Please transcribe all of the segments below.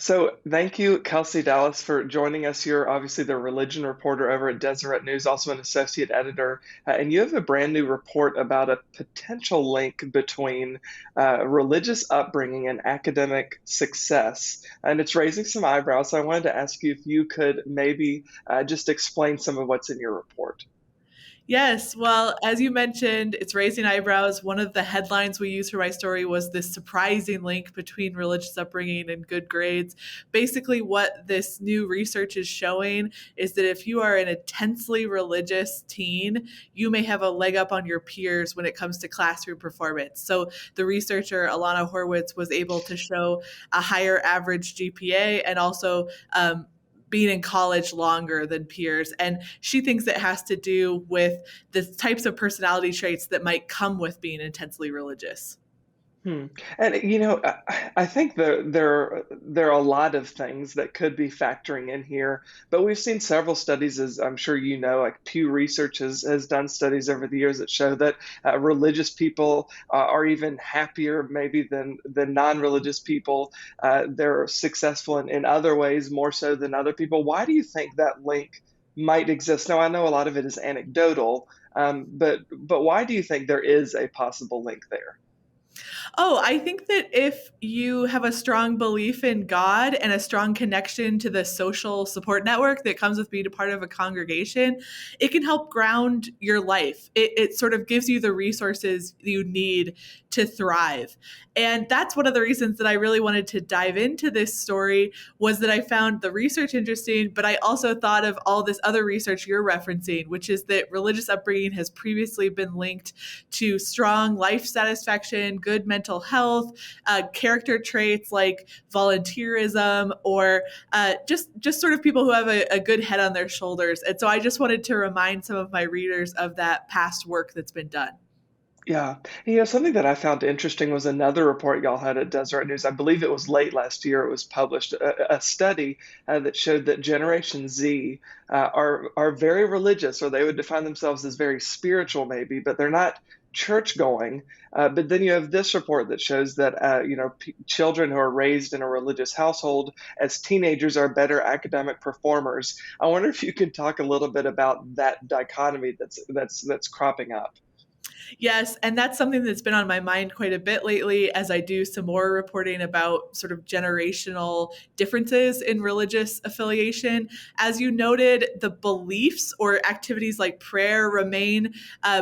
So thank you, Kelsey Dallas, for joining us. You're obviously the religion reporter over at Deseret News, also an associate editor, and you have a brand new report about a potential link between religious upbringing and academic success, and it's raising some eyebrows. So I wanted to ask you if you could maybe just explain some of what's in your report. Yes, well, as you mentioned, it's raising eyebrows. One of the headlines we used for my story was this surprising link between religious upbringing and good grades. Basically, what this new research is showing is that if you are an intensely religious teen, you may have a leg up on your peers when it comes to classroom performance. So, the researcher, Ilana Horwitz, was able to show a higher average GPA and also being in college longer than peers. And she thinks it has to do with the types of personality traits that might come with being intensely religious. Hmm. And I think there are a lot of things that could be factoring in here, but we've seen several studies, as I'm sure you know, like Pew Research has done studies over the years that show that religious people are even happier maybe than non-religious people. They're successful in other ways more so than other people. Why do you think that link might exist? Now, I know a lot of it is anecdotal, but why do you think there is a possible link there? Oh, I think that if you have a strong belief in God and a strong connection to the social support network that comes with being a part of a congregation, it can help ground your life. It sort of gives you the resources you need to thrive. And that's one of the reasons that I really wanted to dive into this story was that I found the research interesting, but I also thought of all this other research you're referencing, which is that religious upbringing has previously been linked to strong life satisfaction, good mental health, character traits like volunteerism, or just sort of people who have a good head on their shoulders. And so I just wanted to remind some of my readers of that past work that's been done. Yeah. Something that I found interesting was another report y'all had at Deseret News. I believe it was late last year. It was published a study that showed that Generation Z are very religious, or they would define themselves as very spiritual, maybe, but they're not church going. But then you have this report that shows that children who are raised in a religious household as teenagers are better academic performers. I wonder if you could talk a little bit about that dichotomy that's cropping up. Yes, and that's something that's been on my mind quite a bit lately as I do some more reporting about sort of generational differences in religious affiliation. As you noted, the beliefs or activities like prayer remain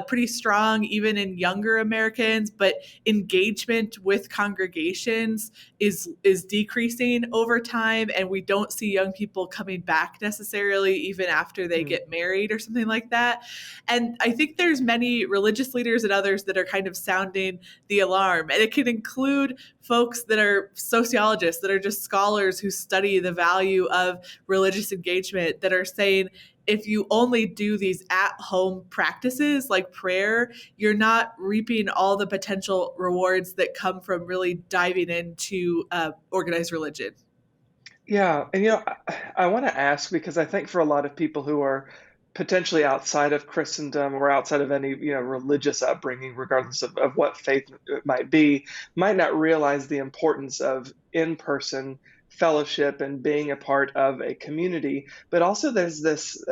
pretty strong even in younger Americans, but engagement with congregations is decreasing over time, and we don't see young people coming back necessarily even after they Hmm. get married or something like that. And I think there's many religious leaders and others that are kind of sounding the alarm. And it can include folks that are sociologists, that are just scholars who study the value of religious engagement, that are saying, if you only do these at-home practices like prayer, you're not reaping all the potential rewards that come from really diving into organized religion. Yeah, and I want to ask because I think for a lot of people who are potentially outside of Christendom or outside of any religious upbringing, regardless of what faith it might be, might not realize the importance of in-person fellowship and being a part of a community. But also, there's this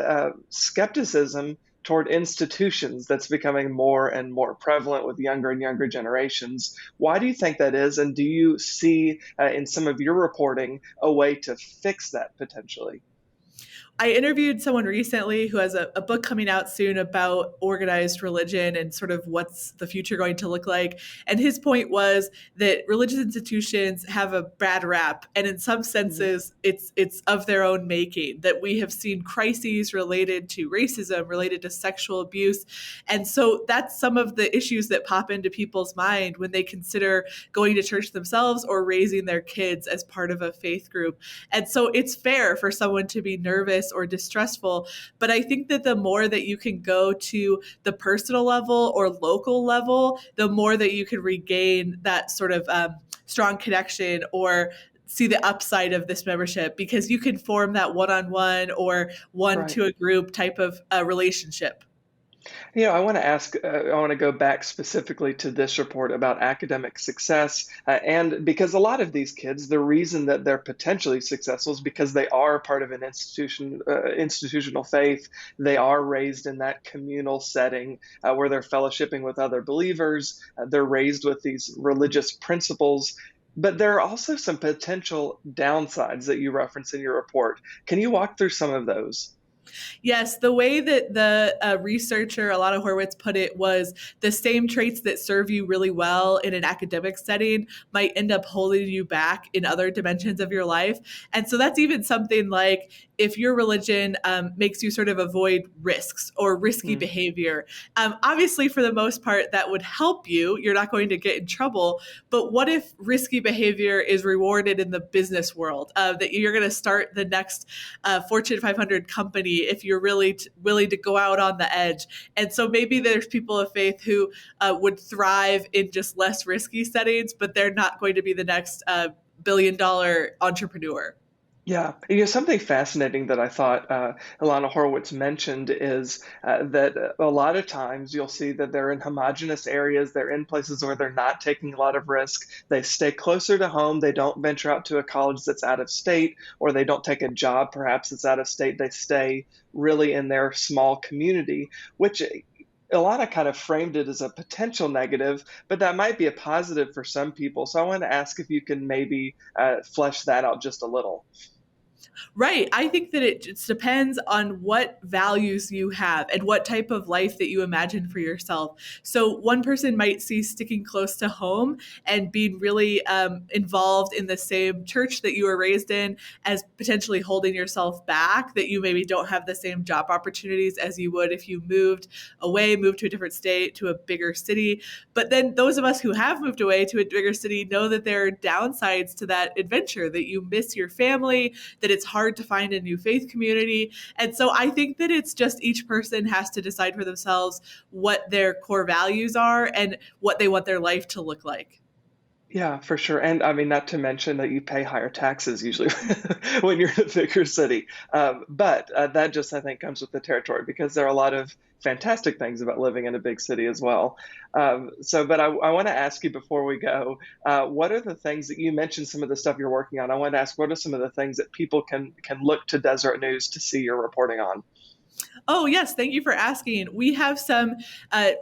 skepticism toward institutions that's becoming more and more prevalent with younger and younger generations. Why do you think that is? And do you see in some of your reporting a way to fix that potentially? I interviewed someone recently who has a book coming out soon about organized religion and sort of what's the future going to look like. And his point was that religious institutions have a bad rap, and in some Mhm. senses, it's of their own making. That we have seen crises related to racism, related to sexual abuse, and so that's some of the issues that pop into people's mind when they consider going to church themselves or raising their kids as part of a faith group. And so it's fair for someone to be nervous or distrustful. But I think that the more that you can go to the personal level or local level, the more that you can regain that sort of strong connection or see the upside of this membership, because you can form that one-on-one or one Right. to a group type of relationship. I want to ask, I want to go back specifically to this report about academic success. And because a lot of these kids, the reason that they're potentially successful is because they are part of an institutional faith. They are raised in that communal setting where they're fellowshipping with other believers. They're raised with these religious principles. But there are also some potential downsides that you reference in your report. Can you walk through some of those? Yes, the way that the researcher Ilana Horwitz put it was the same traits that serve you really well in an academic setting might end up holding you back in other dimensions of your life. And so that's even something like if your religion makes you sort of avoid risks or risky Hmm. behavior. Obviously, for the most part, that would help you. You're not going to get in trouble. But what if risky behavior is rewarded in the business world? That you're going to start the next Fortune 500 company if you're really willing to go out on the edge. And so maybe there's people of faith who would thrive in just less risky settings, but they're not going to be the next billion-dollar entrepreneur. Yeah, something fascinating that I thought Ilana Horwitz mentioned is that a lot of times you'll see that they're in homogenous areas, they're in places where they're not taking a lot of risk, they stay closer to home, they don't venture out to a college that's out of state, or they don't take a job perhaps that's out of state, they stay really in their small community, which Ilana kind of framed it as a potential negative, but that might be a positive for some people. So I want to ask if you can maybe flesh that out just a little. Right. I think that it just depends on what values you have and what type of life that you imagine for yourself. So, one person might see sticking close to home and being really involved in the same church that you were raised in as potentially holding yourself back, that you maybe don't have the same job opportunities as you would if you moved away, moved to a different state, to a bigger city. But then, those of us who have moved away to a bigger city know that there are downsides to that adventure, that you miss your family, that it's hard to find a new faith community. And so I think that it's just each person has to decide for themselves what their core values are and what they want their life to look like. Yeah, for sure. And I mean, not to mention that you pay higher taxes usually when you're in a bigger city. But that just, I think, comes with the territory because there are a lot of fantastic things about living in a big city as well. But I want to ask you before we go, what are the things that you mentioned some of the stuff you're working on? I want to ask, what are some of the things that people can look to Deseret News to see you're reporting on? Oh, yes. Thank you for asking. We have some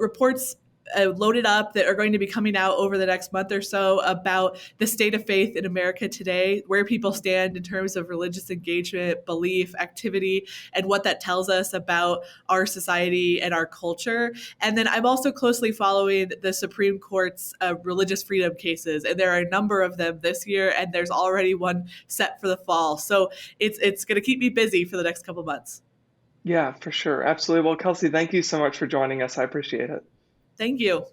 reports loaded up that are going to be coming out over the next month or so about the state of faith in America today, where people stand in terms of religious engagement, belief, activity, and what that tells us about our society and our culture. And then I'm also closely following the Supreme Court's religious freedom cases, and there are a number of them this year, and there's already one set for the fall. So it's going to keep me busy for the next couple months. Yeah, for sure. Absolutely. Well, Kelsey, thank you so much for joining us. I appreciate it. Thank you.